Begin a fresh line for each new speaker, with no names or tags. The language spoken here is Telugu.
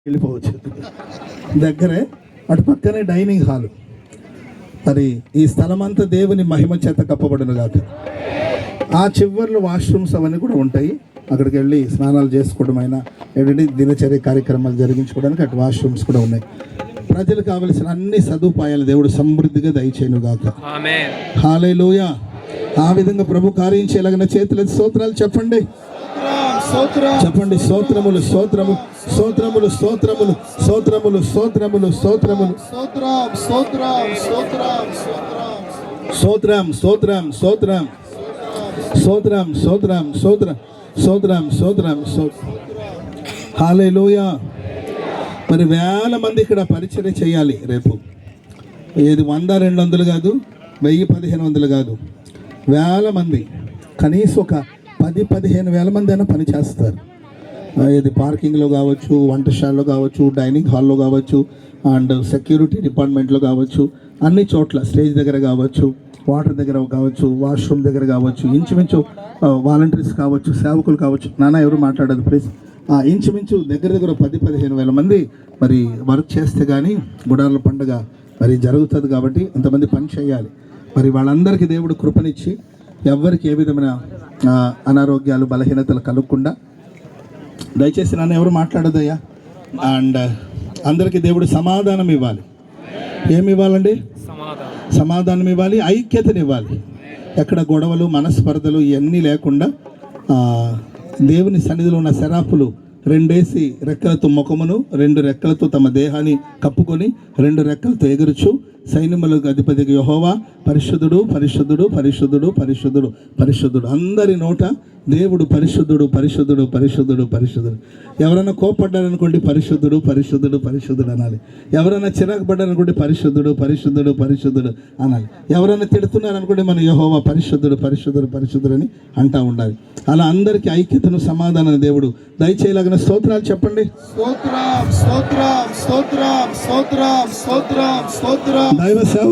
వెళ్ళిపోవచ్చు. దగ్గరే అటు పక్కనే డైనింగ్ హాల్. మరి ఈ స్థలం అంతా దేవుని మహిమ చేత కప్పబడును కాదు. ఆ చివర్లో వాష్రూమ్స్ అవన్నీ కూడా ఉంటాయి. అక్కడికి వెళ్ళి స్నానాలు చేసుకోవడం అయినా ఏంటంటే దినచర్య కార్యక్రమాలు జరిగించుకోవడానికి అటు వాష్రూమ్స్ కూడా ఉన్నాయి. ప్రజలు కావలసిన అన్ని సదుపాయాలు దేవుడు సమృద్ధిగా దయచేయను గాక. హల్లెలూయా. ఆ విధంగా ప్రభు కార్యం చేయలాగిన చేతుల స్తోత్రాలు చెప్పండి. చెప్పండి స్తోత్రములు స్తోత్రము స్తోత్రములు స్తోత్రములు స్తోత్రములు స్తోత్రములు స్తోత్రములు స్తోత్రం స్తోత్రం స్తోత్రం స్తోత్రం స్తోత్రం స్తోత్రం స్తోత్రం స్తోత్రం స్తోత్రం. హల్లెలూయా. మరి వేల మంది ఇక్కడ పరిచర్య చేయాలి రేపు. ఏది 100-200 కాదు, 1000-1500 కాదు, వేల మంది, కనీసం ఒక 10-15 వేల మంది అయినా పని చేస్తారు. ఇది పార్కింగ్లో కావచ్చు, వంటశాలలో కావచ్చు, డైనింగ్ హాల్లో కావచ్చు, అండ్ సెక్యూరిటీ డిపార్ట్మెంట్లో కావచ్చు, అన్ని చోట్ల స్టేజ్ దగ్గర కావచ్చు, వాటర్ దగ్గర కావచ్చు, వాష్రూమ్ దగ్గర కావచ్చు, ఇంచుమించు వాలంటీర్స్ కావచ్చు, సేవకులు కావచ్చు. నాన్న ఎవరు మాట్లాడదు ప్లీజ్. ఇంచుమించు దగ్గర 10-15 వేల మంది మరి వర్క్ చేస్తే కానీ గుడాల పండుగ మరి జరుగుతుంది. కాబట్టి అంతమంది పని చేయాలి. మరి వాళ్ళందరికీ దేవుడు కృపనిచ్చి ఎవరికి ఏ విధమైన అనారోగ్యాలు బలహీనతలు కలగకుండా దయచేసి నన్ను ఎవరు మాట్లాడదయ్యా. అండ్ అందరికీ దేవుడు సమాధానం ఇవ్వాలి. ఏమి ఇవ్వాలండి? సమాధానం ఇవ్వాలి, ఐక్యతనివ్వాలి. ఎక్కడ గొడవలు మనస్పర్ధలు ఇవన్నీ లేకుండా దేవుని సన్నిధిలో ఉన్న శరాపులు 2 రెక్కలతో ముఖమును 2 రెక్కలతో తమ దేహాన్ని కప్పుకొని 2 రెక్కలతో ఎగురుచు సైన్యములకు అధిపతికి యెహోవా పరిశుద్ధుడు పరిశుద్ధుడు పరిశుద్ధుడు పరిశుద్ధుడు పరిశుద్ధుడు. అందరి నోట దేవుడు పరిశుద్ధుడు పరిశుద్ధుడు పరిశుద్ధుడు పరిశుద్ధుడు. ఎవరైనా కోపడ్డారనుకోండి పరిశుద్ధుడు పరిశుద్ధుడు పరిశుద్ధుడు అనాలి. ఎవరైనా చిరాకు పడ్డారనుకోండి పరిశుద్ధుడు పరిశుద్ధుడు పరిశుద్ధుడు అనాలి. ఎవరైనా తిడుతున్నారనుకోండి మన యెహోవా పరిశుద్ధుడు పరిశుద్ధుడు పరిశుద్ధుడు అని అంటూ ఉండాలి. అలా అందరికీ ఐక్యతను సమాధానాన్ని దేవుడు దయచేయలాగిన స్తోత్రాలు చెప్పండి. దైవ సేవ